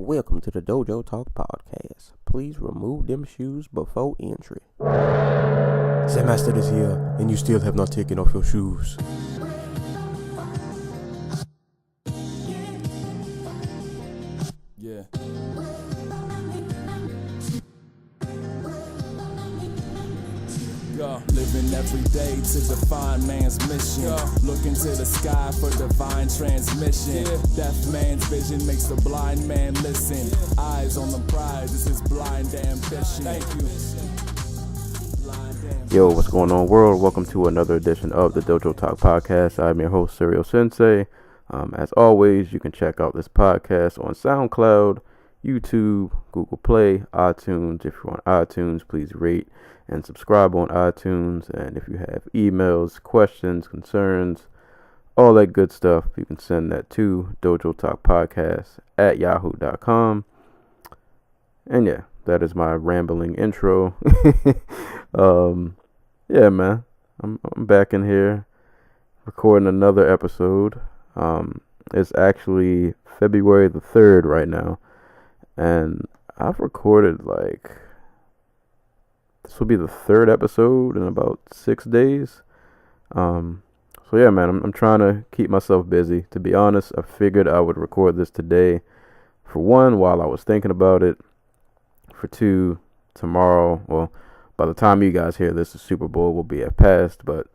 welcome to the Dojotalkpodcast. Please remove them shoes before entry. Sam Master is here, and you still have not taken off your shoes. Yeah. Living every day to define man's mission. Look into the sky for divine transmission. Deaf man's vision makes the blind man listen. Eyes on the prize, this is blind ambition. Thank you. Yo, what's going on, world? Welcome to another edition of the Dojo Talk Podcast. I'm your host, Serial Sensei. As always, you can check out this podcast on SoundCloud, YouTube, Google Play, iTunes. If you're on iTunes, please rate and subscribe on iTunes. And if you have emails, questions, concerns, all that good stuff, you can send that to dojotalkpodcast@yahoo.com. And yeah, that is my rambling intro. Yeah, man, I'm back in here recording another episode. It's actually February the 3rd right now, and I've recorded this will be the third episode in about 6 days. So yeah, man, I'm trying to keep myself busy. To be honest, I figured I would record this today. For one, while I was thinking about it. For two, tomorrow, well, by the time you guys hear this, the Super Bowl will be at past, but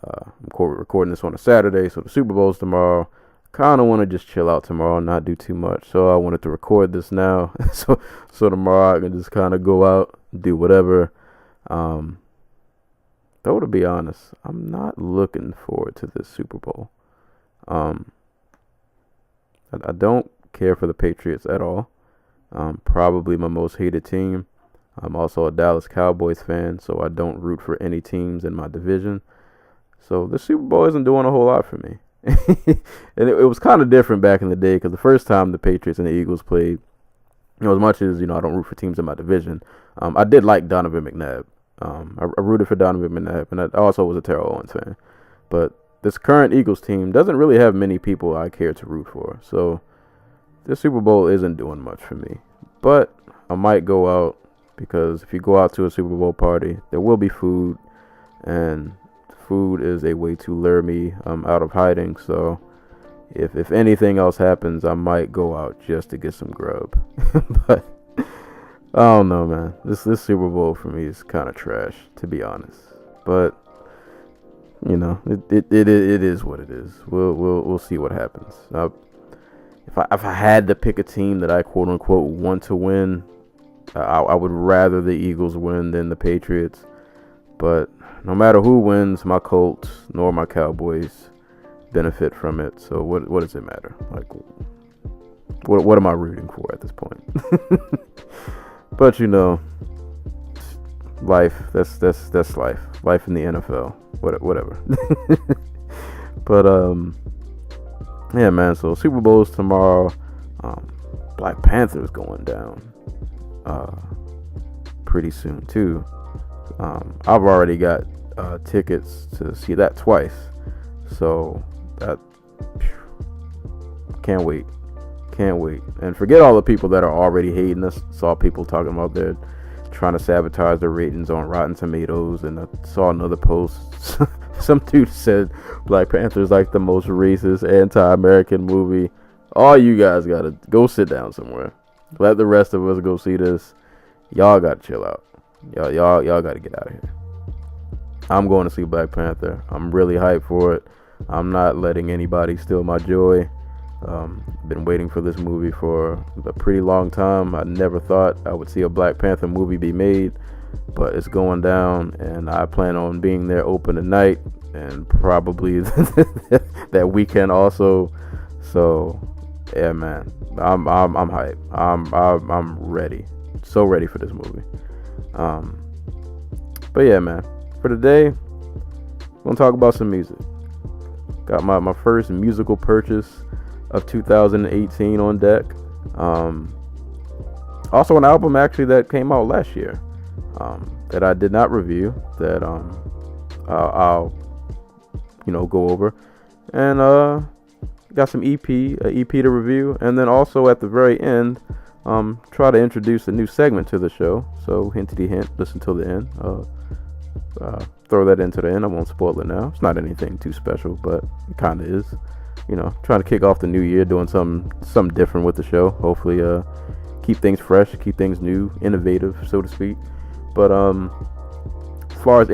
I'm recording this on a Saturday, so the Super Bowl's tomorrow. Kind of want to just chill out tomorrow and not do too much, so I wanted to record this now, so tomorrow I can just kind of go out, do whatever. Though, to be honest, I'm not looking forward to this Super Bowl. I don't care for the Patriots at all. Probably my most hated team. I'm also a Dallas Cowboys fan, so I don't root for any teams in my division. So the Super Bowl isn't doing a whole lot for me. And it was kind of different back in the day, because the first time the Patriots and the Eagles played, as much as, I don't root for teams in my division, I did like Donovan McNabb. I rooted for Donovan McNabb, and I also was a Terrell Owens fan. But this current Eagles team doesn't really have many people I care to root for. So this Super Bowl isn't doing much for me. But I might go out, because if you go out to a Super Bowl party, there will be food, and food is a way to lure me out of hiding. So if anything else happens, I might go out just to get some grub. But I don't know, man. This Super Bowl for me is kind of trash, to be honest. But it is what it is. We'll see what happens. If I had to pick a team that I quote unquote want to win, I would rather the Eagles win than the Patriots. But no matter who wins, my Colts nor my Cowboys benefit from it. So what does it matter? What am I rooting for at this point? But life. That's life. Life in the NFL. Whatever. But yeah, man. So Super Bowl's tomorrow. Black Panther's going down pretty soon too. I've already got tickets to see that twice, so that can't wait. And forget all the people that are already hating us. Saw people talking about they're trying to sabotage their ratings on Rotten Tomatoes, and I saw another post. Some dude said Black Panther is like the most racist, anti-American movie. All you guys gotta go sit down somewhere. Let the rest of us go see this. Y'all gotta chill out. Y'all gotta get out of here. I'm going to see Black Panther. I'm really hyped for it. I'm not letting anybody steal my joy. Been waiting for this movie for a pretty long time. I never thought I would see a Black Panther movie be made, but it's going down, and I plan on being there open tonight and probably that weekend also. So yeah, man, I'm hyped. I'm ready. So ready for this movie. But yeah, man, for today, we're gonna talk about some music. Got my first musical purchase of 2018 on deck. Also an album actually that came out last year, that I did not review, that I'll go over, and got some EP to review, and then also at the very end try to introduce a new segment to the show. So hintity hint, listen till the end. Throw that into the end. I won't spoil it now. It's not anything too special, but it kind of is. Trying to kick off the new year, doing something different with the show. Hopefully, keep things fresh, keep things new, innovative, so to speak. But as far as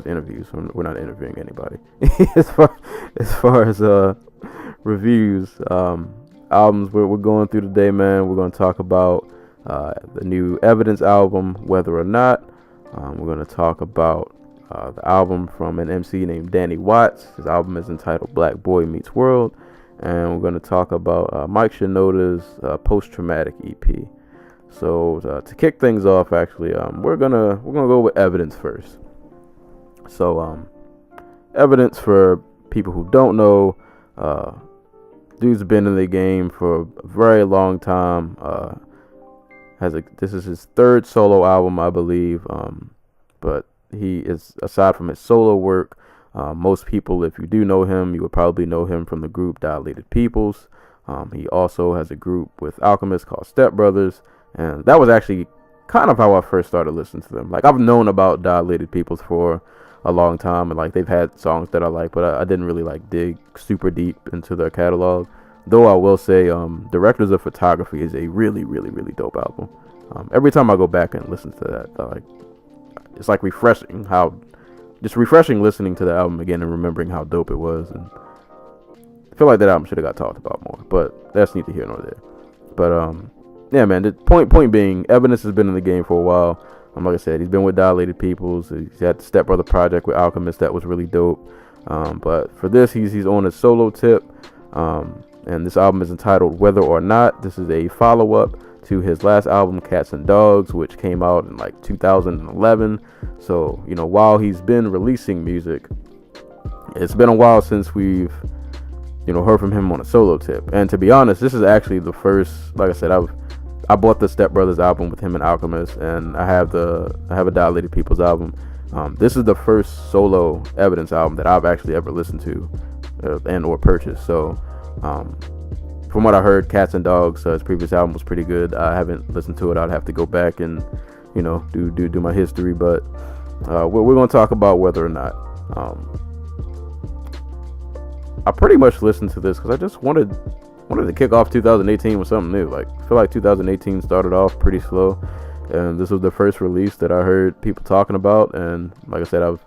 interviews, we're not interviewing anybody. as far as reviews, albums we're going through today, man. We're going to talk about the new Evidence album, Whether or Not. We're going to talk about the album from an MC named Danny Watts. His album is entitled Black Boy Meets World. And we're going to talk about Mike Shinoda's Post-Traumatic EP. So to kick things off, actually, we're gonna go with Evidence first. So Evidence, for people who don't know, dude's been in the game for a very long time. This is his third solo album, I believe. But he is, aside from his solo work, most people, if you do know him, you would probably know him from the group Dilated Peoples. He also has a group with Alchemist called Step Brothers, and that was actually kind of how I first started listening to them. Like, I've known about Dilated Peoples for a long time, and like they've had songs that I like, but I didn't really like dig super deep into their catalog. Though I will say, Directors of Photography is a really, really, really dope album. Every time I go back and listen to that, it's like refreshing listening to the album again and remembering how dope it was. And I feel like that album should have got talked about more, but that's neither here nor there. But yeah, man, the point being, Evidence has been in the game for a while. Like I said, he's been with Dilated Peoples. He's had the Step Brother project with Alchemist that was really dope. But for this, he's on a solo tip. And this album is entitled Whether or Not. This is a follow-up to his last album, Cats and Dogs, which came out in like 2011. So, while he's been releasing music, it's been a while since we've, heard from him on a solo tip. And to be honest, this is actually the first, like I said, I bought the Step Brothers album with him and Alchemist, and I have a Dilated Peoples album. This is the first solo Evidence album that I've actually ever listened to and or purchased. So from what I heard, Cats and Dogs, his previous album was pretty good. I haven't listened to it. I'd have to go back and do my history, but we're going to talk about Whether or Not. I pretty much listened to this because I just wanted to kick off 2018 with something new. Like, I feel like 2018 started off pretty slow, and this was the first release that I heard people talking about. And like I said, I've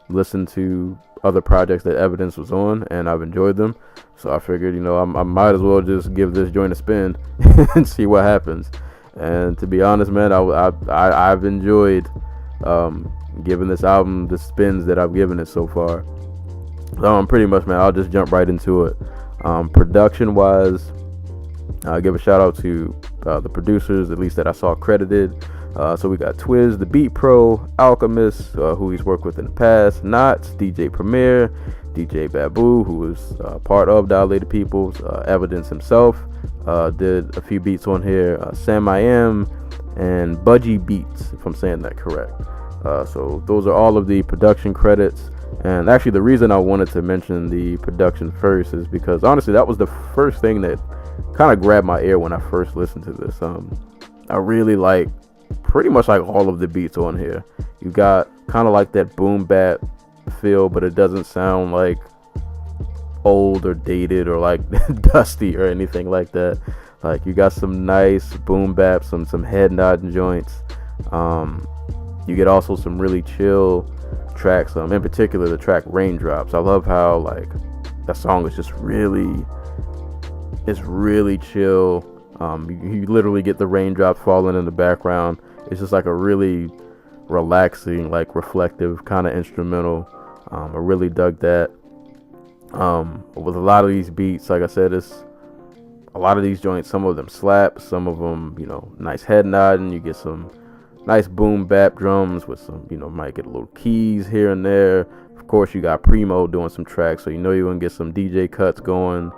listened to other projects that Evidence was on, and I've enjoyed them. So I figured, I might as well just give this joint a spin and see what happens. And to be honest, man, I've enjoyed giving this album the spins that I've given it so far. Pretty much, man, I'll just jump right into it. Production wise, I'll give a shout out to the producers, at least that I saw credited. So we got Twiz, the Beat Pro, Alchemist, who he's worked with in the past, Knots, DJ Premier, DJ Babu, who was part of Dilated Peoples, Evidence himself, did a few beats on here, Sam I Am, and Budgie Beats, if I'm saying that correct. So those are all of the production credits. And actually, the reason I wanted to mention the production first is because, honestly, that was the first thing that kind of grabbed my ear when I first listened to this. I really like pretty much like all of the beats on here. You got kind of like that boom bap feel, but it doesn't sound like old or dated or like dusty or anything like that. Like, you got some nice boom bap, some head nodding joints. You get also some really chill tracks, in particular the track Raindrops. I love how like that song is just really chill. You literally get the raindrops falling in the background. It's just like a really relaxing, like reflective kind of instrumental. I really dug that. With a lot of these beats, like I said, it's a lot of these joints, some of them slap, some of them, nice head nodding. You get some nice boom bap drums with some, might get a little keys here and there. Of course, you got Primo doing some tracks, so you're gonna get some DJ cuts going.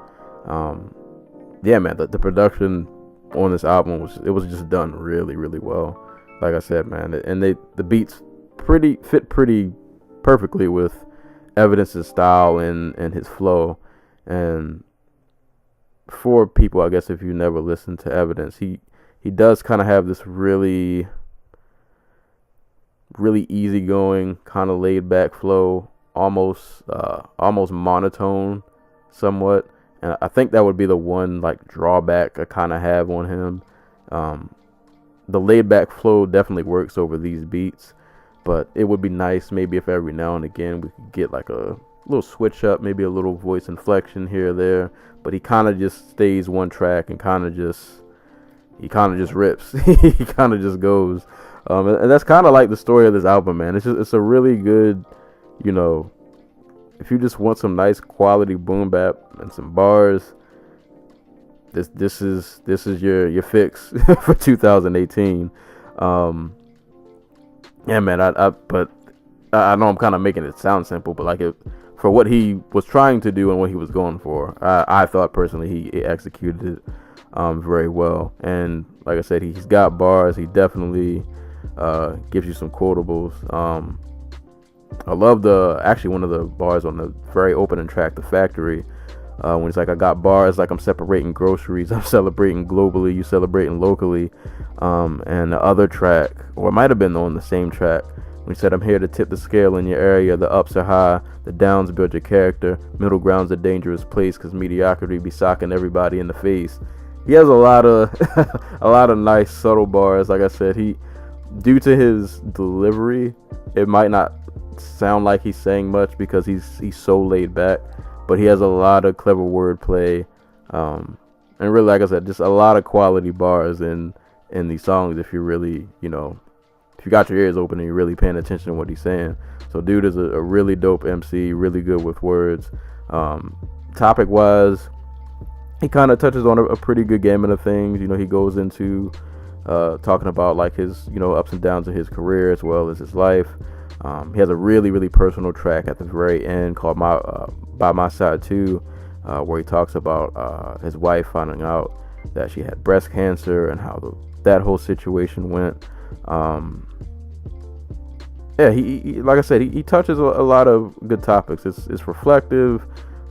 Yeah, man, the production on this album was just done really, really well. Like I said, man, and the beats fit pretty perfectly with Evidence's style and his flow. And for people, I guess, if you never listened to Evidence, he does kind of have this really easygoing, kind of laid back flow, almost monotone somewhat. And I think that would be the one like drawback I kind of have on him. The laid back flow definitely works over these beats, but it would be nice maybe if every now and again we could get like a little switch up, maybe a little voice inflection here or there. But he kind of just stays one track and kind of just rips. He kind of just goes. And that's kind of like the story of this album, man. It's a really good, you know, if you just want some nice quality boom bap and some bars, this is your fix for 2018. Yeah, man. But I know I'm kind of making it sound simple, but like for what he was trying to do and what he was going for, I thought personally he executed it very well. And like I said, he's got bars. He definitely gives you some quotables. I love one of the bars on the very opening track, The Factory, when he's like, I got bars like I'm separating groceries, I'm celebrating globally, you celebrating locally. And the other track, or it might have been on the same track, when he said, I'm here to tip the scale in your area, the ups are high, the downs build your character, middle ground's a dangerous place because mediocrity be socking everybody in the face. He has a lot of nice subtle bars. Like I said, due to his delivery, it might not sound like he's saying much because he's so laid back, but he has a lot of clever wordplay, and really, like I said, just a lot of quality bars in these songs. If you really, if you got your ears open and you're really paying attention to what he's saying. So dude is a really dope MC, really good with words. Topic wise, he kind of touches on a pretty good gamut of things. He goes into talking about like his ups and downs of his career as well as his life. He has a really, really personal track at the very end called By My Side Too, where he talks about his wife finding out that she had breast cancer and how that whole situation went. He like I said, he touches a lot of good topics. It's reflective.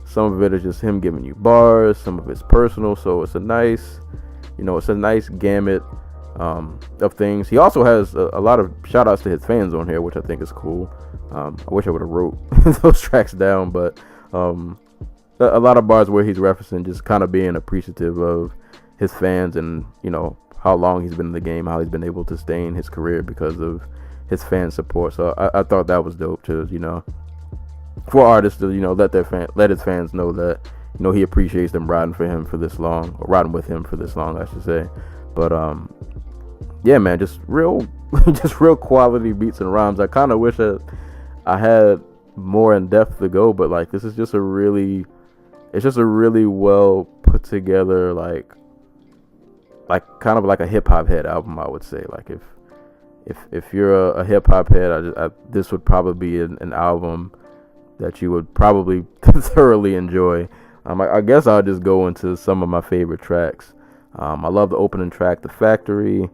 Some of it is just him giving you bars. Some of it's personal. So it's a nice gamut of things. He also has a lot of shout outs to his fans on here, which I think is cool. I wish I would have wrote those tracks down, but a lot of bars where he's referencing just kind of being appreciative of his fans and how long he's been in the game, how he's been able to stay in his career because of his fan support. So I thought that was dope to for artists to let his fans know that he appreciates them riding with him for this long, I should say. But yeah, man, just real quality beats and rhymes. I kind of wish I had more in depth to go, but like this is just a really well put together, like kind of like a hip hop head album, I would say. Like if you're a hip hop head, this would probably be an album that you would probably thoroughly enjoy. I guess I'll just go into some of my favorite tracks. I love the opening track, The Factory.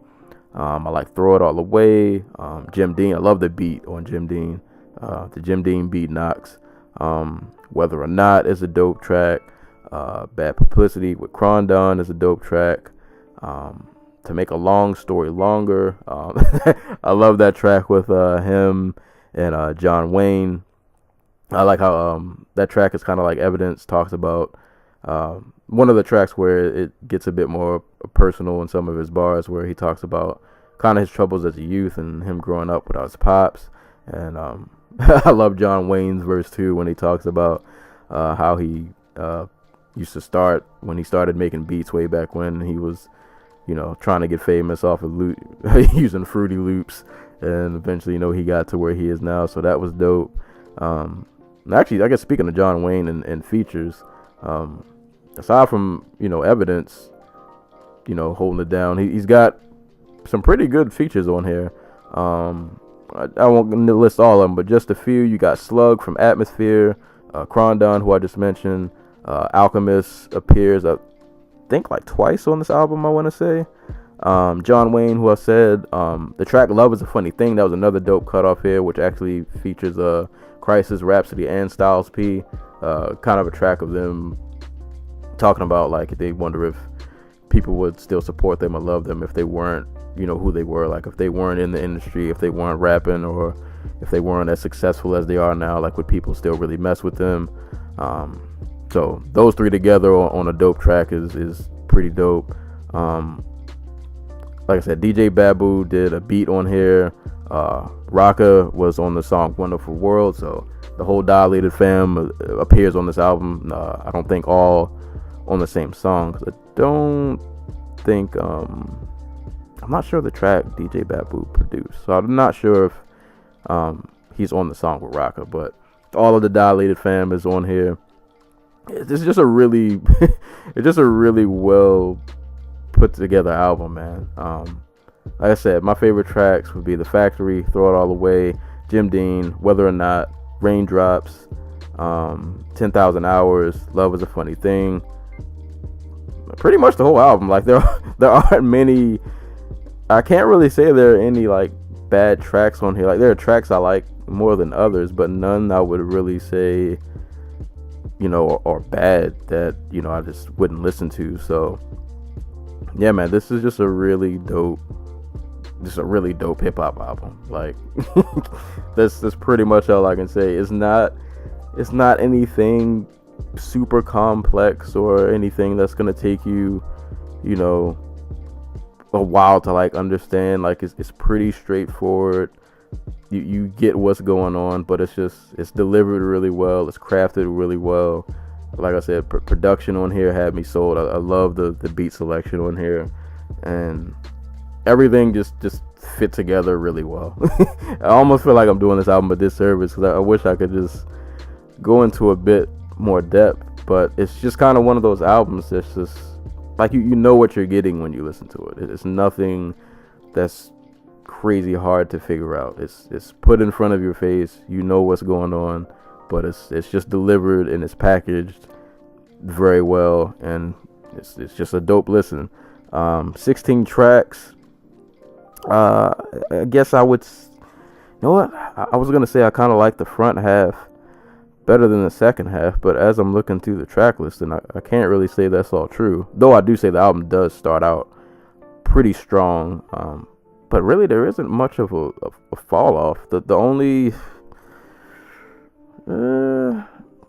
I like Throw It All Away. Jim Dean, I love the beat on Jim Dean. The Jim Dean beat knocks. Whether or Not is a dope track. Bad Publicity with Crondon is a dope track. To Make a Long Story Longer. I love that track with him and John Wayne. I like how that track is kind of like Evidence, talks about one of the tracks where it gets a bit more personal in some of his bars, where he talks about kind of his troubles as a youth and him growing up without his pops. And I love John Wayne's verse too, when he talks about how he used to start when he started making beats way back when he was trying to get famous off of using Fruity Loops, and eventually he got to where he is now. So that was dope. Actually, I guess speaking of John Wayne and features, aside from Evidence holding it down, he's got some pretty good features on here. I won't list all of them, but just a few. You got Slug from Atmosphere, Crondon, who I just mentioned. Alchemist appears I think like twice on this album, I want to say. John Wayne, who I said. The track Love Is a Funny Thing, that was another dope cut off here, which actually features Crisis, Rhapsody, and Styles P. Kind of a track of them talking about like they wonder if people would still support them or love them if they weren't, who they were. Like if they weren't in the industry, if they weren't rapping, or if they weren't as successful as they are now, like would people still really mess with them? So those three together on a dope track is pretty dope. Like I said, DJ Babu did a beat on here. Raka was on the song Wonderful World, so the whole Dilated fam appears on this album. I don't think all on the same song, 'cause I don't think I'm not sure the track DJ Babu produced, so I'm not sure if he's on the song with Raka, but all of the Dilated fam is on here. It's just a really well put together album, man. Like I said, my favorite tracks would be The Factory, Throw It All Away, Jim Dean, Whether or Not, Raindrops, 10,000 Hours, Love Is a Funny Thing. Pretty much the whole album. Like there aren't many. I can't really say there are any like bad tracks on here. Like there are tracks I like more than others, but none I would really say, or bad that I just wouldn't listen to. So yeah, man, this is just a really dope hip hop album. Like that's pretty much all I can say. It's not anything super complex or anything that's gonna take you, a while to like understand. Like it's pretty straightforward. You get what's going on, but it's delivered really well. It's crafted really well. Like I said, production on here had me sold. I love the beat selection on here, and everything just fit together really well. I almost feel like I'm doing this album a disservice, because I wish I could just go into a bit more depth, but it's just kind of one of those albums that's just like you know what you're getting when you listen to it. It's nothing that's crazy hard to figure out. It's put in front of your face. You know what's going on, but it's just delivered and it's packaged very well, and it's just a dope listen. 16 tracks. I guess I would. You know what? I was gonna say I kind of like the front half better than the second half, but as I'm looking through the track list, and I can't really say that's all true. Though I do say the album does start out pretty strong, but really there isn't much of a fall off. The only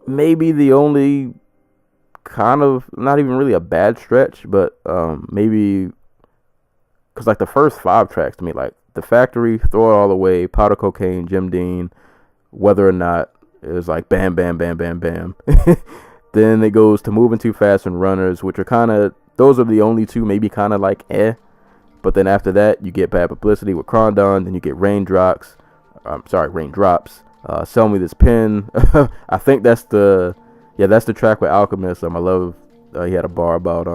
maybe the only kind of not even really a bad stretch, but maybe because like the first 5 tracks to me, like The Factory, Throw It All Away, Powder Cocaine, Jim Dean, Whether or Not, it was like bam, bam, bam, bam, bam. Then it goes to Moving Too Fast and Runners, which are kind of, those are the only two maybe kind of like But then after that, you get Bad Publicity with Crondon. Then you get Raindrops. Sell Me This Pen. I think that's the track with Alchemist. I love, he had a bar about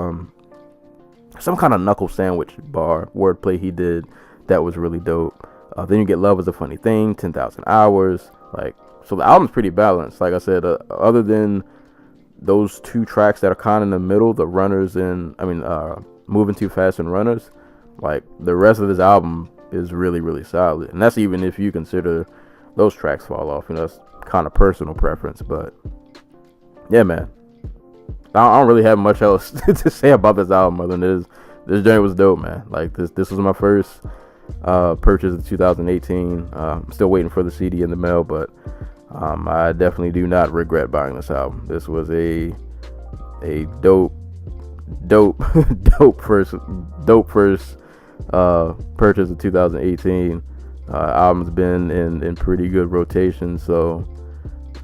some kind of knuckle sandwich bar wordplay he did that was really dope. Then you get Love Is a Funny Thing, 10,000 Hours. Like, so the album's pretty balanced. Like I said, other than those 2 tracks that are kind of in the middle, the Runners and Moving Too Fast and Runners, like the rest of this album is really, really solid. And that's even if you consider those tracks fall off. That's kind of personal preference, but yeah, man, I don't really have much else to say about this album other than this journey was dope, man. Like this was my first purchase of 2018. I'm still waiting for the CD in the mail, but I definitely do not regret buying this album. This was a dope first purchase of 2018. Album's been in pretty good rotation, so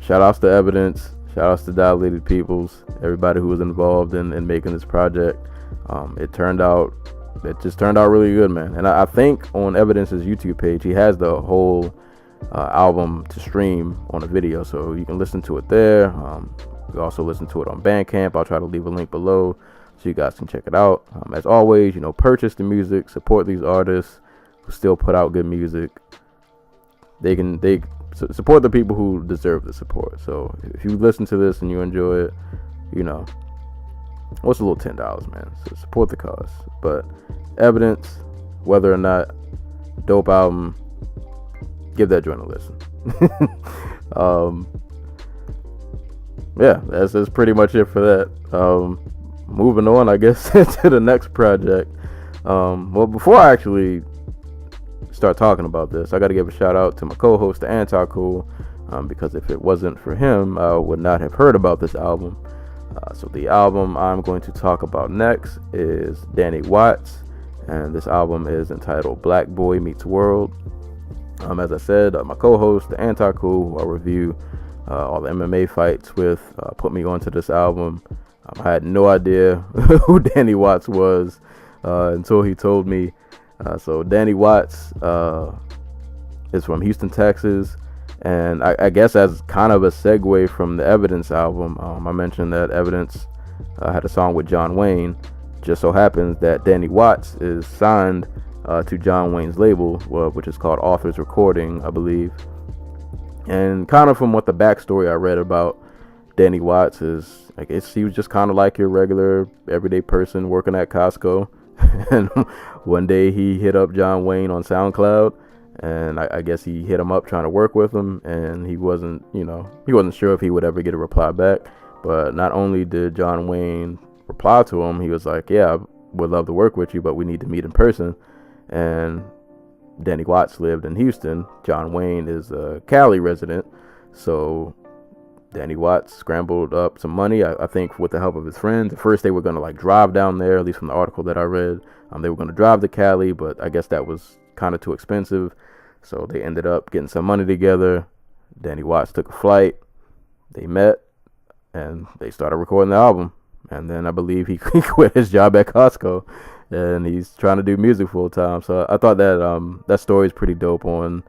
shout outs to Evidence, shout outs to Dilated Peoples, everybody who was involved in making this project. It just turned out really good, man. And I think on Evidence's YouTube page, he has the whole album to stream on a video, so you can listen to it there. You can also listen to it on Bandcamp. I'll try to leave a link below so you guys can check it out. As always, purchase the music, support these artists who still put out good music. They support the people who deserve the support. So if you listen to this and you enjoy it, what's a little $10, man? So support the cause. But Evidence, Whether or Not, dope album. Give that joint a listen. Yeah, that's pretty much it for that. moving on, I guess, to the next project. Well, before I actually start talking about this, I got to give a shout out to my co-host, the Anti-Cool, because if it wasn't for him, I would not have heard about this album. So the album I'm going to talk about next is Danny Watts, and this album is entitled Black Boy Meets World. As I said, my co-host, the Anti-Cool, who I review all the MMA fights with, put me onto this album. I had no idea who Danny Watts was until he told me. So Danny Watts is from Houston, Texas. And I guess as kind of a segue from the Evidence album, I mentioned that Evidence had a song with John Wayne. Just so happens that Danny Watts is signed to John Wayne's label, which is called Authors Recording, I believe. And kind of from what the backstory I read about Danny Watts is, I guess he was just kind of like your regular everyday person working at Costco. And one day he hit up John Wayne on SoundCloud, and I guess he hit him up trying to work with him, and he wasn't sure if he would ever get a reply back. But not only did John Wayne reply to him, he was like, yeah, I would love to work with you, but we need to meet in person. And Danny Watts lived in Houston. John Wayne is a Cali resident, so Danny Watts scrambled up some money, I think with the help of his friends. At first they were going to drive down there, at least from the article that I read. They were going to drive to Cali, but I guess that was kind of too expensive. So they ended up getting some money together. Danny Watts took a flight. They met, and they started recording the album. And then I believe he quit his job at Costco, and he's trying to do music full time. So I thought that that story is pretty dope on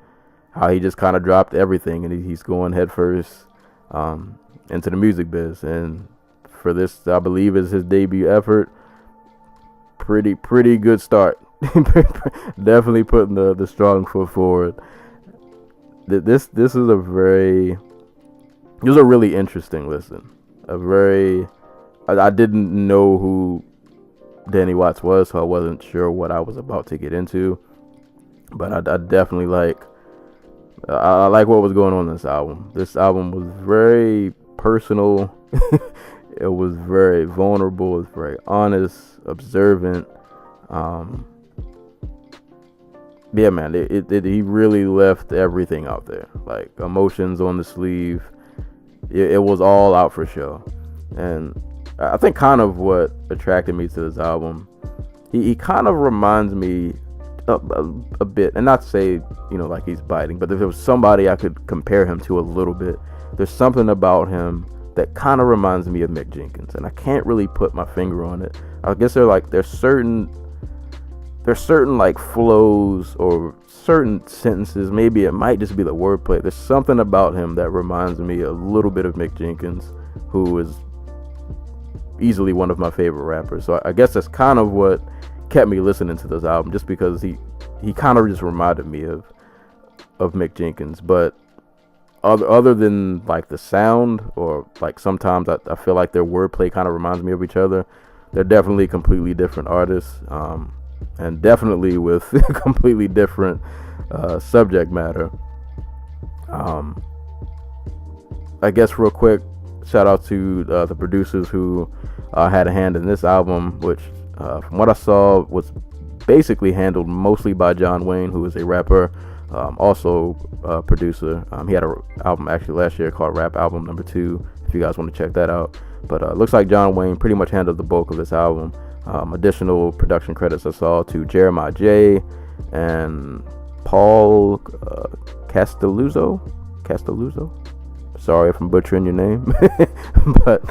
how he just kind of dropped everything, and he's going headfirst into the music biz. And for this, I believe, is his debut effort. Pretty good start. Definitely putting the strong foot forward. This is a really interesting listen. I didn't know who Danny Watts was, so I wasn't sure what I was about to get into. But I definitely like what was going on in this album. This album was very personal. It was very vulnerable. It was very honest, observant. Yeah, man, he really left everything out there. Like, emotions on the sleeve. It was all out for show. And I think kind of what attracted me to this album, he kind of reminds me a bit, and not to say, like he's biting, but if there was somebody I could compare him to a little bit, there's something about him that kind of reminds me of Mick Jenkins, and I can't really put my finger on it. I guess there's certain like flows or certain sentences, maybe it might just be the wordplay. There's something about him that reminds me a little bit of Mick Jenkins, who is easily one of my favorite rappers. So I guess that's kind of what kept me listening to this album, just because he kind of just reminded me of Mick Jenkins. But other than like the sound, or like sometimes I feel like their wordplay kind of reminds me of each other, they're definitely completely different artists, and definitely with completely different subject matter. I guess real quick, shout out to the producers who had a hand in this album, which from what I saw was basically handled mostly by John Wayne, who is a rapper, also a producer. He had an album actually last year called Rap Album Number 2, if you guys want to check that out. But it looks like John Wayne pretty much handled the bulk of this album. Additional production credits I saw to Jeremiah J. and Paul Castelluzzo. Sorry if I'm butchering your name. But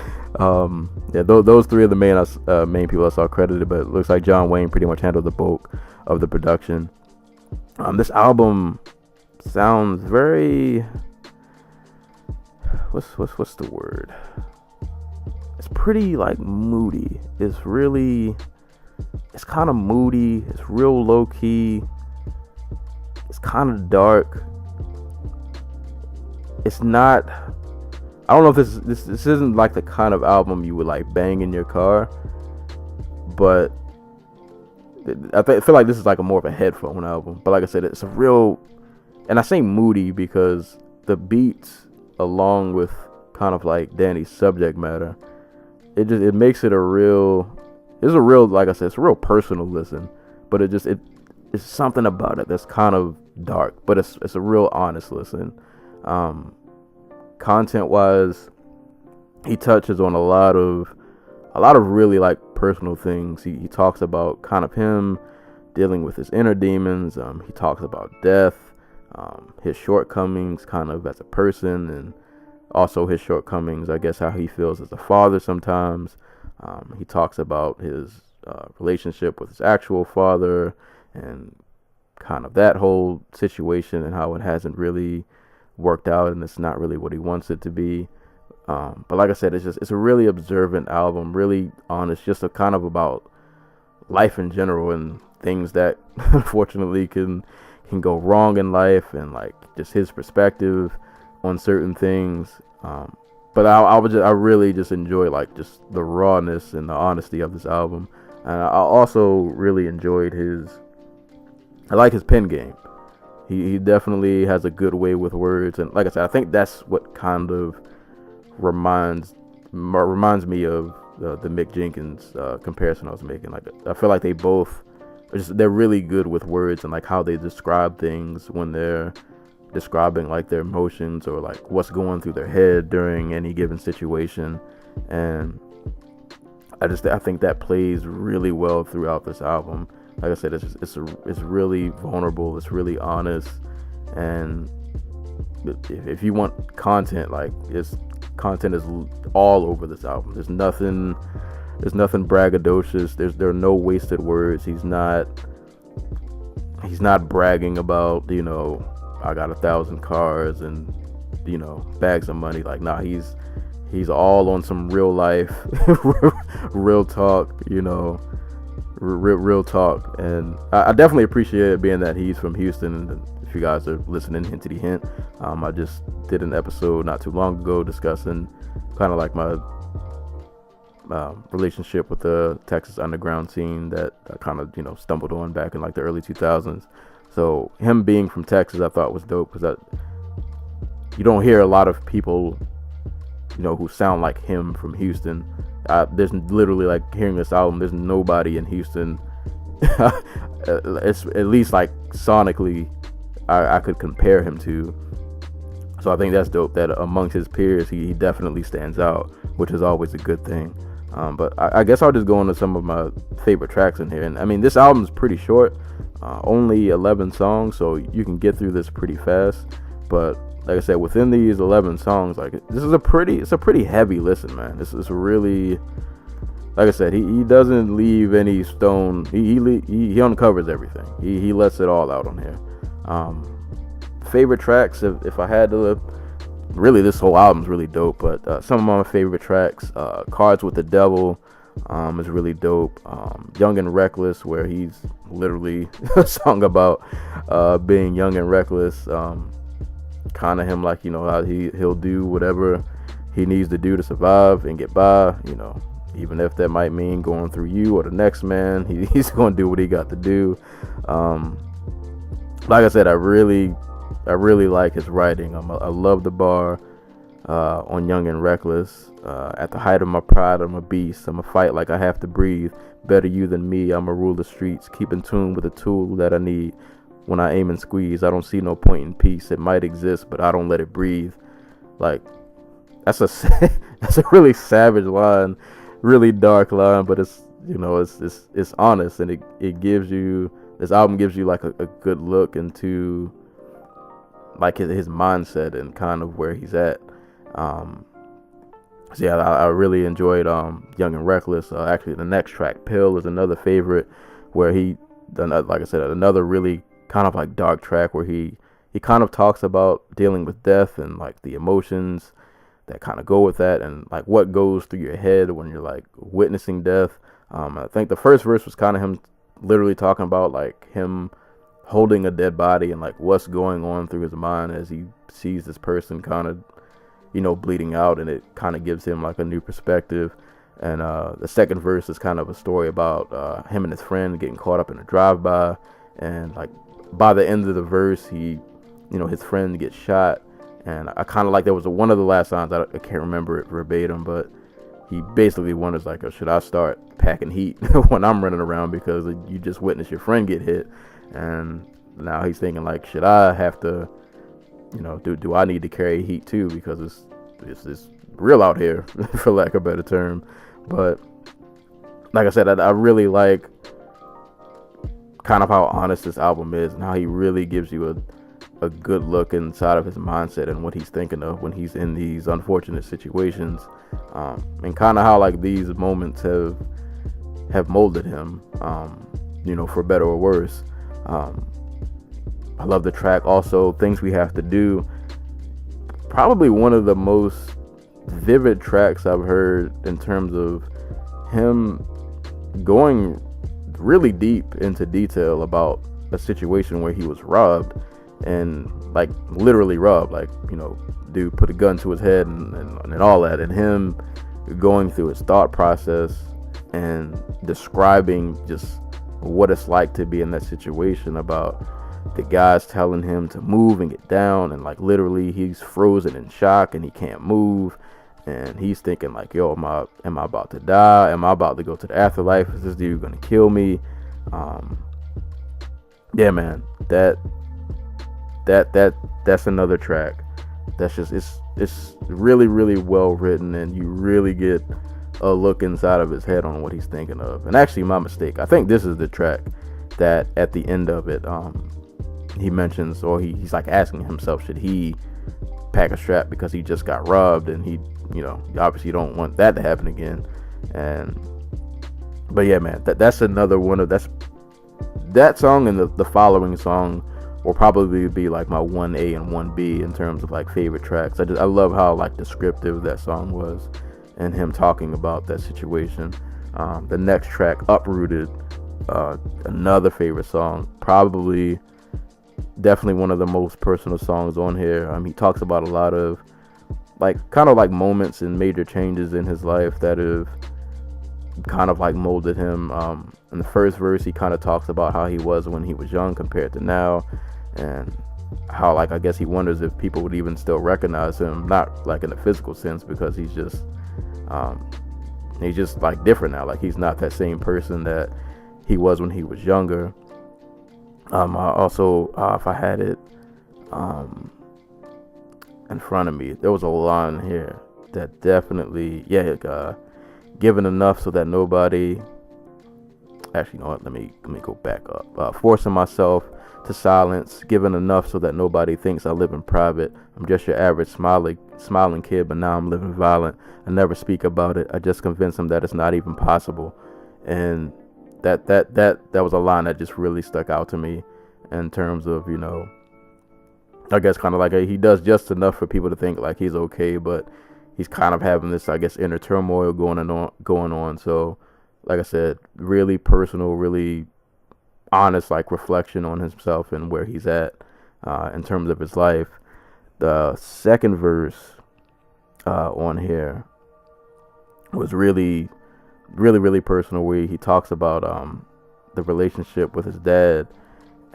yeah, those three are the main people I saw credited. But it looks like John Wayne pretty much handled the bulk of the production. This album sounds very, what's the word? It's pretty like moody. It's kind of moody. It's real low key. It's kind of dark. It's not, I don't know if this isn't like the kind of album you would like bang in your car, but I feel like this is like more of a headphone album. But like I said, it's a real, and I say moody because the beats, along with kind of like Danny's subject matter, it makes it it's a real, like I said, it's a real personal listen, but it's something about it that's kind of dark, but it's a real honest listen. Content wise, he touches on a lot of really like personal things. He talks about kind of him dealing with his inner demons. He talks about death, his shortcomings kind of as a person, and also his shortcomings, I guess, how he feels as a father sometimes. He talks about his relationship with his actual father and kind of that whole situation and how it hasn't really worked out and it's not really what he wants it to be. But like I said, it's a really observant album, really honest, just a kind of about life in general and things that unfortunately can go wrong in life, and like just his perspective on certain things. But I really just enjoy like just the rawness and the honesty of this album. And I also really enjoyed I like his pen game. He definitely has a good way with words, and like I said, I think that's what kind of reminds me of the Mick Jenkins comparison I was making. Like, I feel like they both they're really good with words and like how they describe things when they're describing like their emotions or like what's going through their head during any given situation. And I think that plays really well throughout this album. Like I said, it's really vulnerable, it's really honest, and if you want content, like content is all over this album. There's nothing braggadocious. There are no wasted words. He's not bragging about, you know, I got 1,000 cars and, you know, bags of money. Like, nah, he's all on some real life, real talk, you know, real talk. And I definitely appreciate it, being that he's from Houston. And if you guys are listening, hintity hint, I just did an episode not too long ago discussing kind of like my relationship with the Texas underground scene that I kind of, you know, stumbled on back in like the early 2000s. So him being from Texas, I thought was dope, because you don't hear a lot of people, you know, who sound like him from Houston. There's literally, like, hearing this album, there's nobody in Houston it's at least like sonically I could compare him to. So I think that's dope that amongst his peers he definitely stands out, which is always a good thing. But I guess I'll just go into some of my favorite tracks in here. And I mean, this album's pretty short, only 11 songs, so you can get through this pretty fast. But like I said, within these 11 songs, like, it's a pretty heavy listen, man. This is really, like I said, he doesn't leave any stone. He uncovers everything. He lets it all out on here. Favorite tracks, if I had to, really this whole album's really dope, but some of my favorite tracks, Cards with the Devil is really dope. Young and Reckless, where he's literally a song about being young and reckless, kind of him, like, you know, how he'll do whatever he needs to do to survive and get by, you know, even if that might mean going through you or the next man. He's going to do what he got to do. Like I said, I really like his writing. I love the bar on Young and Reckless. At the height of my pride, I'm a beast. I'm a fight like I have to breathe. Better you than me. I'm a rule the streets. Keep in tune with the tool that I need. When I aim and squeeze, I don't see no point in peace. It might exist, but I don't let it breathe. Like, that's a really savage line, really dark line, but it's, you know, it's honest, and it gives you, this album gives you like a good look into like his mindset and kind of where he's at. So yeah, I really enjoyed Young and Reckless. Actually, the next track, Pill, is another favorite, where he done, like I said, another really kind of like dark track where he kind of talks about dealing with death and like the emotions that kind of go with that, and like what goes through your head when you're like witnessing death. I think the first verse was kind of him literally talking about like him holding a dead body and like what's going on through his mind as he sees this person kind of, you know, bleeding out, and it kind of gives him like a new perspective. And the second verse is kind of a story about him and his friend getting caught up in a drive-by, and like by the end of the verse, he, you know, his friend gets shot. And I kind of like, there was one of the last lines, I can't remember it verbatim, but he basically wonders like, oh, should I start packing heat when I'm running around, because you just witnessed your friend get hit, and now he's thinking like, should I have to, do I need to carry heat too, because it's real out here, for lack of a better term. But like I said, I really like kind of how honest this album is, and how he really gives you a good look inside of his mindset and what he's thinking of when he's in these unfortunate situations, and kind of how like these moments have molded him, for better or worse. I love the track also, Things We Have to Do. Probably one of the most vivid tracks I've heard in terms of him going really deep into detail about a situation where he was robbed, and like literally robbed, like, dude put a gun to his head and all that, and him going through his thought process and describing just what it's like to be in that situation, about the guys telling him to move and get down, and like literally he's frozen in shock and he can't move, and he's thinking like, yo, am I about to die? Am I about to go to the afterlife? Is this dude gonna kill me? Yeah, man, that's another track that's just, it's really, really well written, and you really get a look inside of his head on what he's thinking of. And actually, my mistake, I think this is the track that at the end of it, he mentions, or he's like asking himself, should he pack a strap because he just got robbed, and he, obviously don't want that to happen again. But yeah, man, that's another one of that song, and the following song will probably be like my 1A and 1B in terms of like favorite tracks. I love how like descriptive that song was, and him talking about that situation. The next track, Uprooted, another favorite song, definitely one of the most personal songs on here. He talks about a lot of like kind of like moments and major changes in his life that have kind of like molded him. In the first verse, he kind of talks about how he was when he was young compared to now, and how like I guess he wonders if people would even still recognize him, not like in a physical sense, because he's just like different now. Like he's not that same person that he was when he was younger. I also, if I had it in front of me, there was a line here that definitely, given enough so that nobody, actually, you know what, let me go back up. Forcing myself to silence, given enough so that nobody thinks I live in private. I'm just your average smiling kid, but now I'm living violent. I never speak about it. I just convince them that it's not even possible. And that was a line that just really stuck out to me in terms of, I guess kind of like he does just enough for people to think like he's okay, but he's kind of having this, I guess, inner turmoil going on. So like I said, really personal, really honest, like reflection on himself and where he's at in terms of his life. The second verse on here was really, really, really personal, where he talks about the relationship with his dad.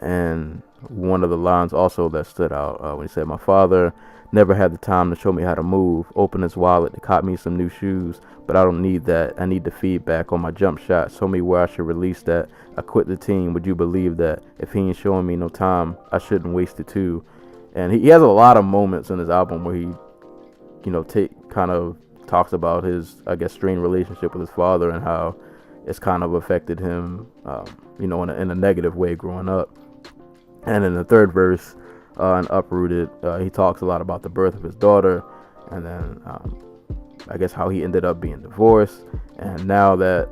And one of the lines also that stood out when he said, my father never had the time to show me how to move, open his wallet to cop me some new shoes, but I don't need that. I need the feedback on my jump shot. Show me where I should release that. I quit the team. Would you believe that? If he ain't showing me no time, I shouldn't waste it too. And he has a lot of moments in his album where he, kind of talks about his, I guess, strained relationship with his father and how it's kind of affected him, in a negative way growing up. And in the third verse, in Uprooted, he talks a lot about the birth of his daughter, and then I guess how he ended up being divorced. And now that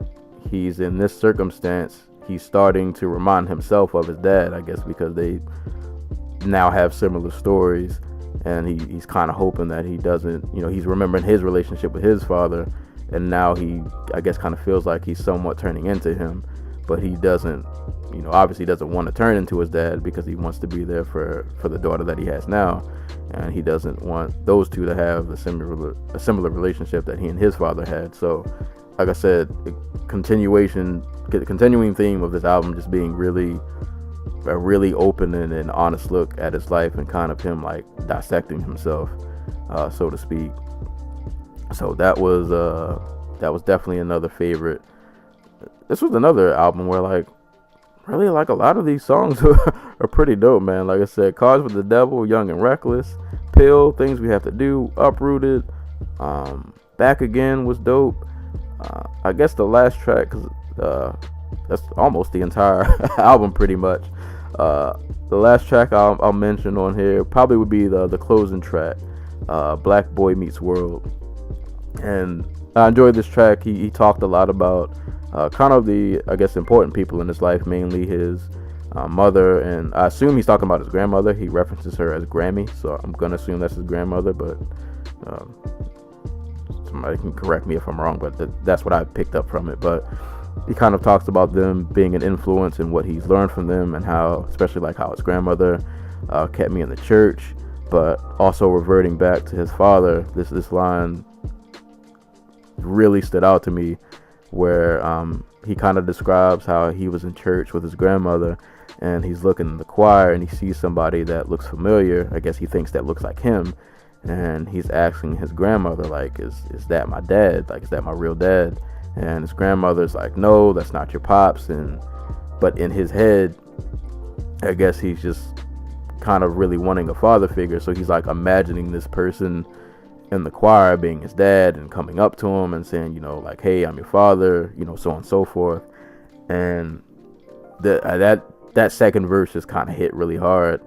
he's in this circumstance, he's starting to remind himself of his dad, I guess, because they now have similar stories. And he's kind of hoping that he doesn't, he's remembering his relationship with his father, and now he, I guess, kind of feels like he's somewhat turning into him, but he doesn't, obviously doesn't want to turn into his dad, because he wants to be there for the daughter that he has now, and he doesn't want those two to have a similar relationship that he and his father had. So, like I said, the continuing theme of this album just being a really open and honest look at his life, and kind of him like dissecting himself, so to speak. So that was that was definitely another favorite. This was another album where like really like a lot of these songs are pretty dope, man. Like I said, Cards with the Devil, Young and Reckless, Pill, Things We Have to Do, Uprooted, Back Again was dope. I guess the last track, cause that's almost the entire album pretty much. The last track I'll mention on here probably would be the closing track, Black Boy Meets World. And I enjoyed this track. He talked a lot about kind of the, I guess, important people in his life, mainly his mother, and I assume he's talking about his grandmother. He references her as Grammy, so I'm gonna assume that's his grandmother, but somebody can correct me if I'm wrong, but that's what I picked up from it. But he kind of talks about them being an influence and what he's learned from them, and how, especially like how his grandmother kept me in the church, but also reverting back to his father. This line really stood out to me, where he kind of describes how he was in church with his grandmother, and he's looking in the choir and he sees somebody that looks familiar. I guess he thinks that looks like him, and he's asking his grandmother, like, is that my dad? Like, is that my real dad? And his grandmother's like, no, that's not your pops. But in his head, I guess he's just kind of really wanting a father figure, so he's like imagining this person in the choir being his dad and coming up to him and saying, you know, like, hey, I'm your father, you know, so on and so forth. And that second verse just kind of hit really hard.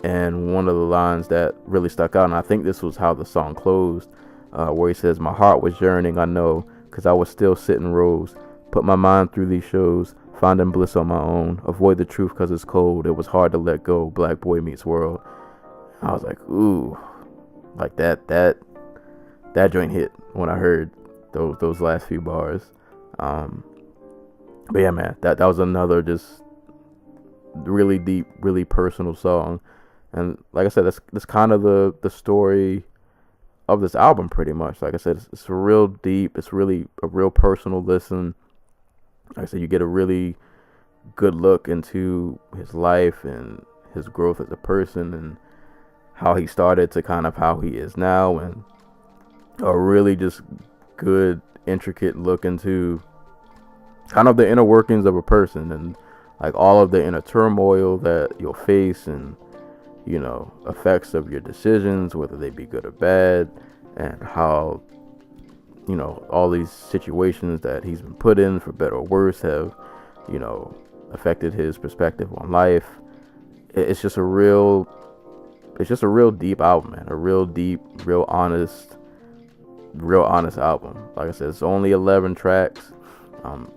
And one of the lines that really stuck out, and I think this was how the song closed, where he says, my heart was yearning, I know, because I was still sitting rows, put my mind through these shows, finding bliss on my own, avoid the truth because it's cold, it was hard to let go, Black Boy Meets World. I was like, ooh, like that joint hit when I heard those last few bars. But yeah, man, that was another just really deep, really personal song. And like I said, that's kind of the story of this album pretty much. Like I said, it's real deep. It's really a real personal listen. Like I said, you get a really good look into his life and his growth as a person, and how he started to kind of how he is now, and a really just good, intricate look into kind of the inner workings of a person, and like all of the inner turmoil that you'll face, and, you know, effects of your decisions, whether they be good or bad, and how, you know, all these situations that he's been put in, for better or worse, have, you know, affected his perspective on life. It's just a real deep album, man. A real deep, real honest album. Like I said, it's only 11 tracks.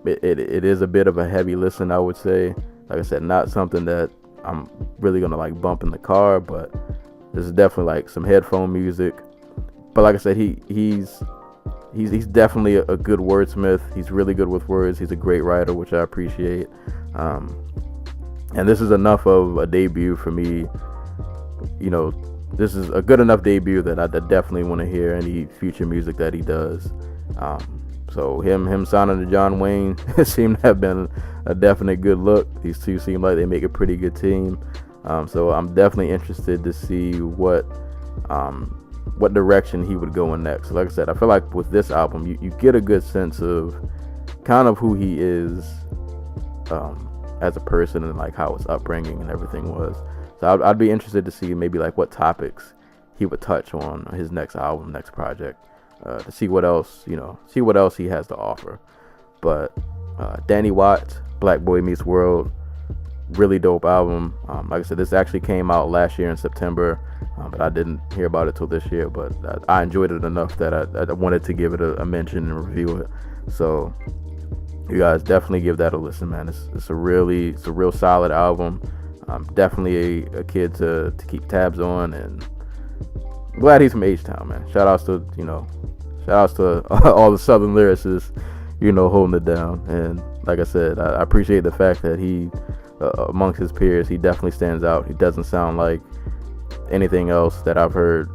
It is a bit of a heavy listen, I would say. Like I said, not something that I'm really gonna like bump in the car, but this is definitely like some headphone music. But like I said, he's definitely a good wordsmith. He's really good with words. He's a great writer, which I appreciate. And this is enough of a debut for me. You know, this is a good enough debut that I definitely want to hear any future music that he does. So him signing to John Wayne seemed to have been a definite good look. These two seem like they make a pretty good team. So I'm definitely interested to see what direction he would go in next. Like I said, I feel like with this album, you get a good sense of kind of who he is as a person, and like how his upbringing and everything was. So I'd be interested to see maybe like what topics he would touch on his next album, next project, to see what else he has to offer. But Danny Watts, Black Boy Meets World, really dope album. Like I said, this actually came out last year in September, but I didn't hear about it till this year. But I enjoyed it enough that I wanted to give it a mention and review it. So you guys definitely give that a listen, man. It's a real solid album. Definitely a kid to keep tabs on, and I'm glad he's from H-Town, man. Shout outs to all the Southern lyricists, you know, holding it down. And like I said, I appreciate the fact that he, amongst his peers, he definitely stands out. He doesn't sound like anything else that I've heard,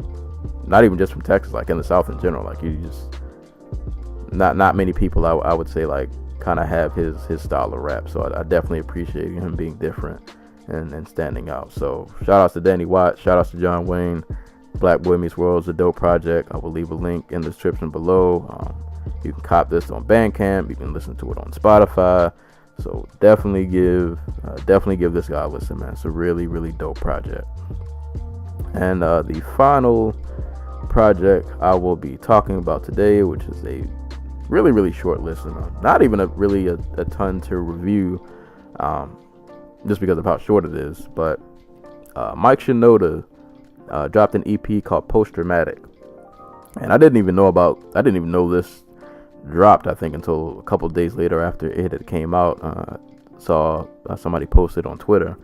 not even just from Texas, like in the South in general. Like, you just not many people I would say like kind of have his style of rap. So I definitely appreciate him being different and standing out. So shout outs to Danny Watt, shout outs to John Wayne. Black Boy Meets World is a dope project. I will leave a link in the description below. You can cop this on Bandcamp. You can listen to it on Spotify. So definitely give this guy a listen, man. It's a really, really dope project. And the final project I will be talking about today, which is a really, really short listen. Not even a ton to review, just because of how short it is. But Mike Shinoda dropped an EP called Post Traumatic, and I didn't even know this dropped, I think, until a couple of days later after it had came out. Saw somebody posted on Twitter.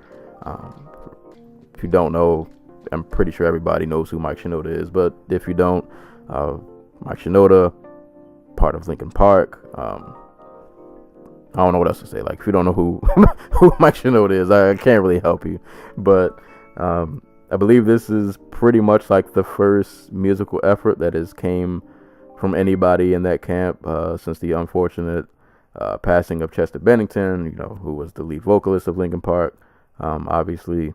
If you don't know, I'm pretty sure everybody knows who Mike Shinoda is, but if you don't, Mike Shinoda, part of Linkin Park. I don't know what else to say. Like, if you don't know who Mike Shinoda is, I can't really help you. But I believe this is pretty much like the first musical effort that has came from anybody in that camp since the unfortunate passing of Chester Bennington, who was the lead vocalist of Linkin Park, obviously.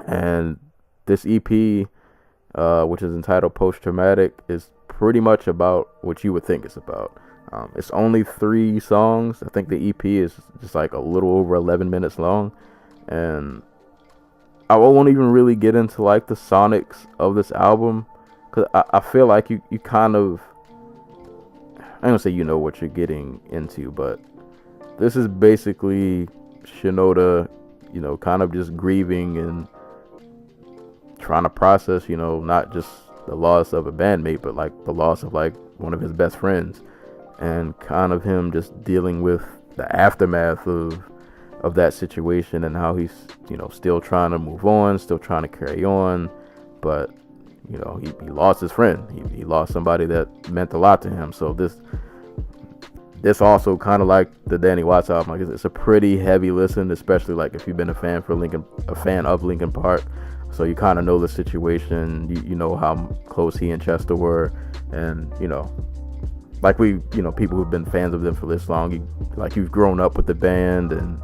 And this EP, which is entitled Post Traumatic, is pretty much about what you would think it's about. It's only 3 songs. I think the EP is just like a little over 11 minutes long. And I won't even really get into like the sonics of this album, because I feel like you kind of, I'm going to say you know what you're getting into, but this is basically Shinoda, kind of just grieving and trying to process, not just the loss of a bandmate, but like the loss of like one of his best friends, and kind of him just dealing with the aftermath of that situation, and how he's, still trying to move on, still trying to carry on, but he lost his friend. He lost somebody that meant a lot to him. So this also kind of like the Danny Watts album. Like, it's a pretty heavy listen, especially like if you've been a fan of Linkin Park. So you kind of know the situation. You know how close he and Chester were, and like people who've been fans of them for this long. You've grown up with the band and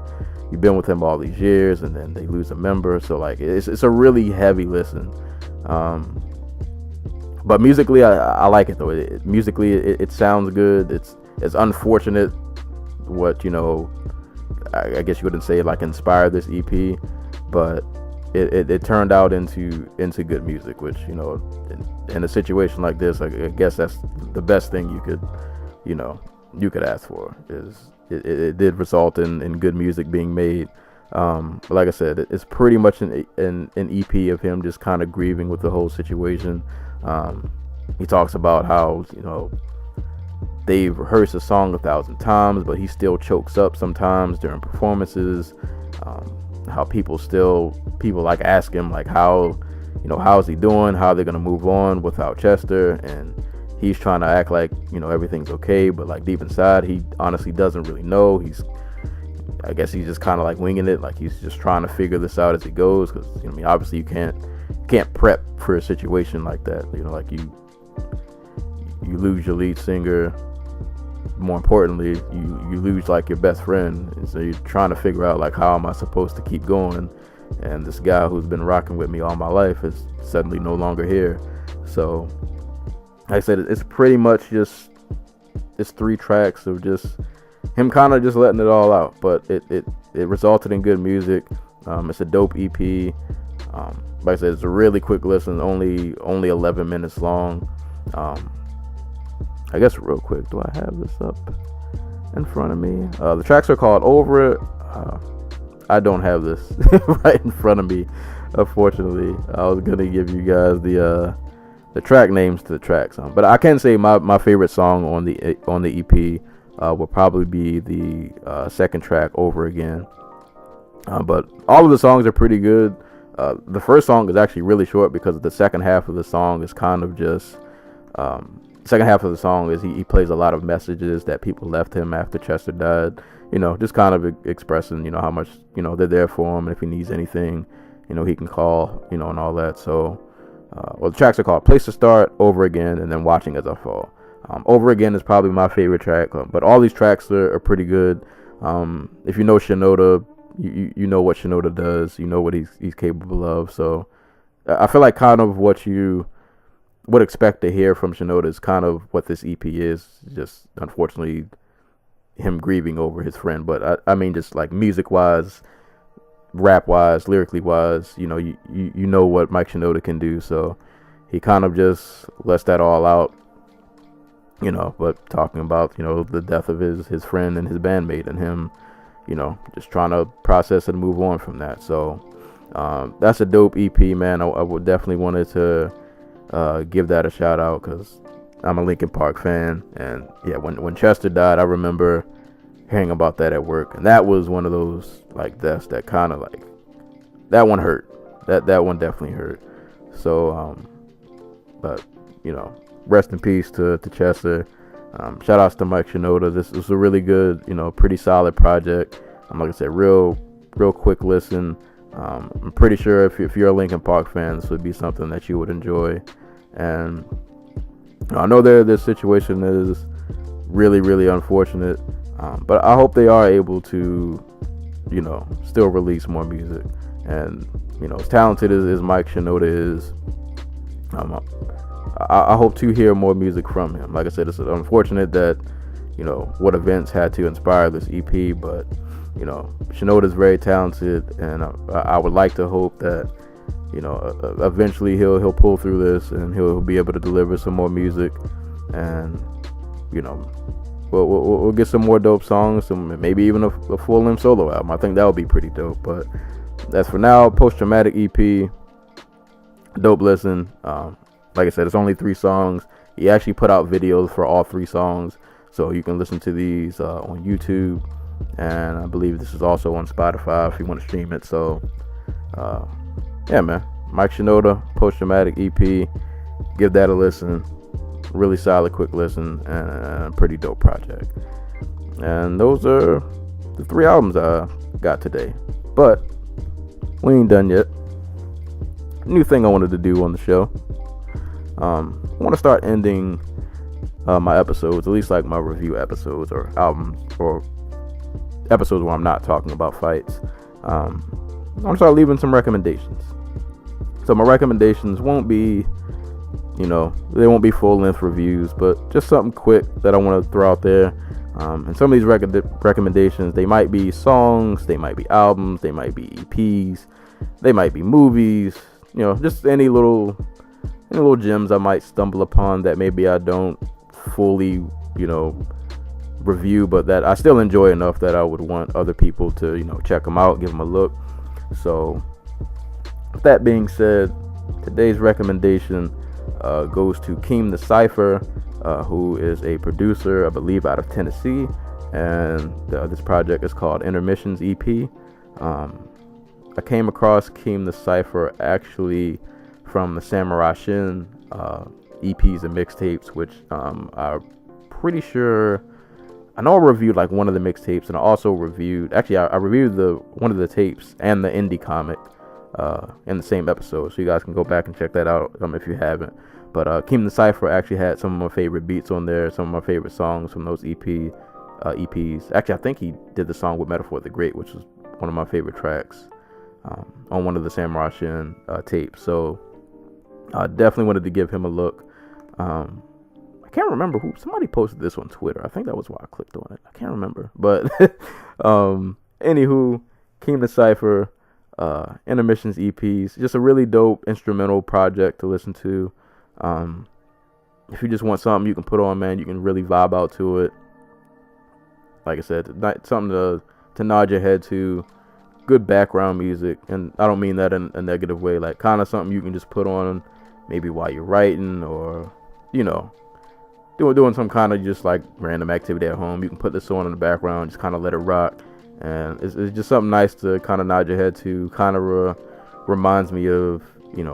you've been with them all these years, and then they lose a member. So like it's a really heavy listen. But musically, I like it though. Musically, it sounds good. It's unfortunate what I guess you wouldn't say like inspired this EP, but it turned out into good music, which in a situation like this, I guess that's the best thing you could ask for. Is it did result in good music being made. But like I said, it's pretty much an EP of him just kind of grieving with the whole situation. He talks about how they've rehearsed a song 1,000 times, but he still chokes up sometimes during performances. How people like ask him like how's he doing, how they're gonna move on without Chester, and he's trying to act like everything's okay, but like deep inside he honestly doesn't really know. I guess he's just kind of like winging it, like he's just trying to figure this out as he goes, because obviously you can't prep for a situation like that. Like you lose your lead singer. More importantly, you lose like your best friend, and so you're trying to figure out like, how am I supposed to keep going, and this guy who's been rocking with me all my life is suddenly no longer here. So like I said, it's pretty much just 3 tracks of just him kind of just letting it all out, but it resulted in good music. It's a dope EP. Like I said, it's a really quick listen, only 11 minutes long. I guess real quick, do I have this up in front of me? The tracks are called Over It. I don't have this right in front of me, unfortunately. I was gonna give you guys the track names to the tracks, but I can say my favorite song on the EP will probably be the second track, Over Again. But all of the songs are pretty good. The first song is actually really short, because the second half of the song is kind of just second half of the song is he plays a lot of messages that people left him after Chester died, just kind of expressing how much they're there for him, and if he needs anything he can call, and all that. So the tracks are called Place to Start, Over Again, and then Watching As I Fall. Over Again is probably my favorite track, but all these tracks are pretty good. If you know Shinoda, you know what Shinoda does, what he's capable of. So I feel like kind of what you would expect to hear from Shinoda is kind of what this EP is. Just unfortunately, him grieving over his friend. But I mean, just like music wise, rap wise, lyrically wise, you know what Mike Shinoda can do. So he kind of just lets that all out. But talking about, the death of his friend and his bandmate, and him, just trying to process and move on from that. So that's a dope EP, man. I would definitely wanted to give that a shout out, because I'm a Linkin Park fan. And yeah, when Chester died, I remember hearing about that at work, and that was one of those like deaths that kind of like, that one hurt. That one definitely hurt. So but rest in peace to Chester. Shout outs to Mike Shinoda. This was a really good, pretty solid project. Like I said, real quick listen. I'm pretty sure if you're a Linkin Park fan, this would be something that you would enjoy. And I know their situation is really, really unfortunate, but I hope they are able to, still release more music. And as talented as Mike Shinoda is, I hope to hear more music from him. Like I said, it's unfortunate that, what events had to inspire this EP, but, Shinoda is very talented, and I would like to hope that, eventually he'll pull through this, and he'll be able to deliver some more music, and, we'll get some more dope songs, and maybe even a full-length solo album. I think that would be pretty dope. But as for now, Post-Traumatic EP, dope listen. Like I said, it's only 3 songs. He actually put out videos for all 3 songs, so you can listen to these on YouTube, and I believe this is also on Spotify if you want to stream it. So yeah, man, Mike Shinoda, Post-Traumatic EP, give that a listen. Really solid, quick listen, and a pretty dope project. And those are the 3 albums I got today. But we ain't done yet. New thing I wanted to do on the show. I want to start ending my episodes, at least like my review episodes or albums or episodes where I'm not talking about fights. I want to start leaving some recommendations. So my recommendations won't be, they won't be full-length reviews, but just something quick that I want to throw out there. And some of these recommendations, they might be songs, they might be albums, they might be EPs, they might be movies, just any little gems I might stumble upon that maybe I don't fully, review, but that I still enjoy enough that I would want other people to, check them out, give them a look. So with that being said, today's recommendation goes to Keem The Cipher, who is a producer, I believe, out of Tennessee, and this project is called Intermissions EP. I came across Keem The Cipher actually from the Samurai Shin EPs and mixtapes, which I'm pretty sure, I know I reviewed like one of the mixtapes, and I also reviewed, actually I reviewed one of the tapes and the indie comic in the same episode, so you guys can go back and check that out if you haven't. But Keem The Cipher actually had some of my favorite beats on there, some of my favorite songs from those EPs. Actually, I think he did the song with Metaphor the Great, which was one of my favorite tracks on one of the Samurai Shin tapes. So I definitely wanted to give him a look. I can't remember who, somebody posted this on Twitter. I think that was why I clicked on it. I can't remember. But anywho, Keem The Cipher, Intermissions EPs, just a really dope instrumental project to listen to. If you just want something you can put on, man, you can really vibe out to it. Like I said, something to nod your head to. Good background music, and I don't mean that in a negative way, like kind of something you can just put on maybe while you're writing, or doing some kind of just like random activity at home. You can put this on in the background, just kind of let it rock, and it's just something nice to kind of nod your head to. Kind of reminds me of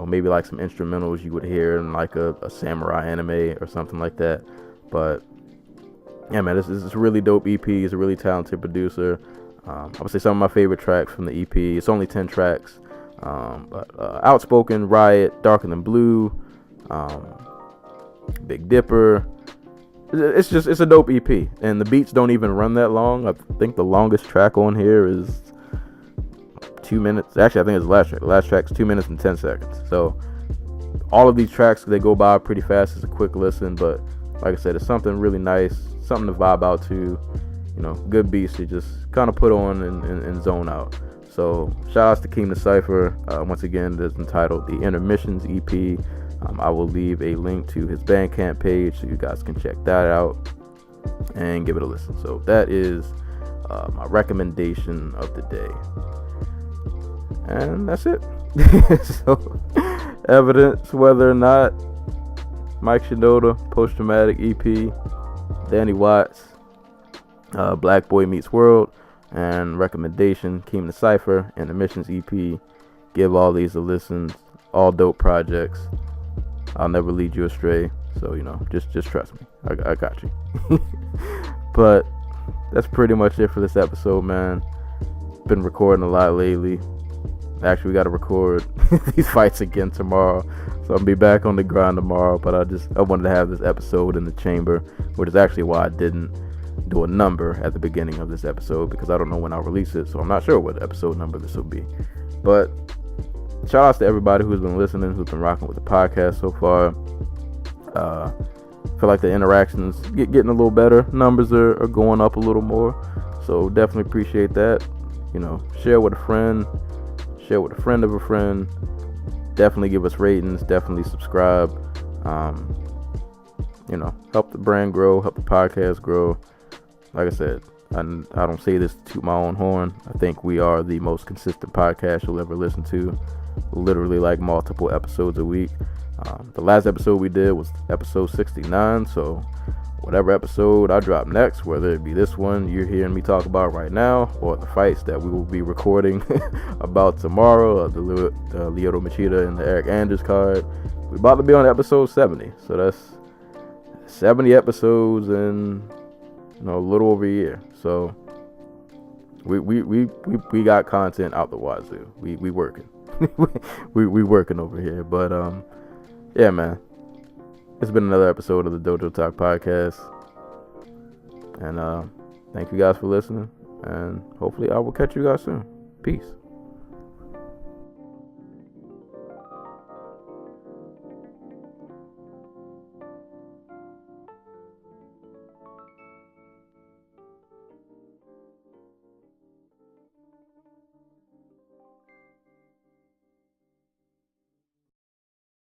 maybe like some instrumentals you would hear in like a samurai anime or something like that. But yeah, man, this is a really dope EP. He's a really talented producer. I would say some of my favorite tracks from the EP. It's only 10 tracks. But Outspoken, Riot, Darker Than Blue, Big Dipper. It's a dope EP, and the beats don't even run that long. I think the longest track on here is 2 minutes. Actually, I think it's the last track. The last track's 2 minutes and 10 seconds. So all of these tracks, they go by pretty fast. It's a quick listen, but like I said, it's something really nice, something to vibe out to. Good beats to just kind of put on and zone out. So shout outs to Keem The Cipher. Once again, it's entitled The Intermissions EP. I will leave a link to his Bandcamp page so you guys can check that out and give it a listen. So that is my recommendation of the day. And that's it. So, evidence whether or not Mike Shinoda, Post-Traumatic EP, Danny Watts, Black Boy Meets World, and recommendation, Keem The Cipher, Intermissions EP. Give all these a listen. All dope projects. I'll never lead you astray. So, just trust me. I got you. But that's pretty much it for this episode, man. Been recording a lot lately. Actually, we got to record these fights again tomorrow. So I'll be back on the grind tomorrow. But I wanted to have this episode in the chamber, which is actually why I didn't do a number at the beginning of this episode, because I don't know when I'll release it. So I'm not sure what episode number this will be. But shout outs to everybody who's been listening, who's been rocking with the podcast so far. Feel like the interactions getting a little better. Numbers are going up a little more. So definitely appreciate that. Share with a friend. Share with a friend of a friend. Definitely give us ratings. Definitely subscribe. Help the brand grow. Help the podcast grow. Like I said, I don't say this to toot my own horn. I think we are the most consistent podcast you'll ever listen to. Literally like multiple episodes a week. The last episode we did was episode 69. So whatever episode I drop next, whether it be this one you're hearing me talk about right now, or the fights that we will be recording about tomorrow, the Lyoto Machida and the Eric Anders card, we're about to be on episode 70. So that's 70 episodes in a little over a year. So we got content out the wazoo. We working. we working over here. But yeah, man. It's been another episode of the Dojo Talk Podcast. And thank you guys for listening. And hopefully I will catch you guys soon. Peace.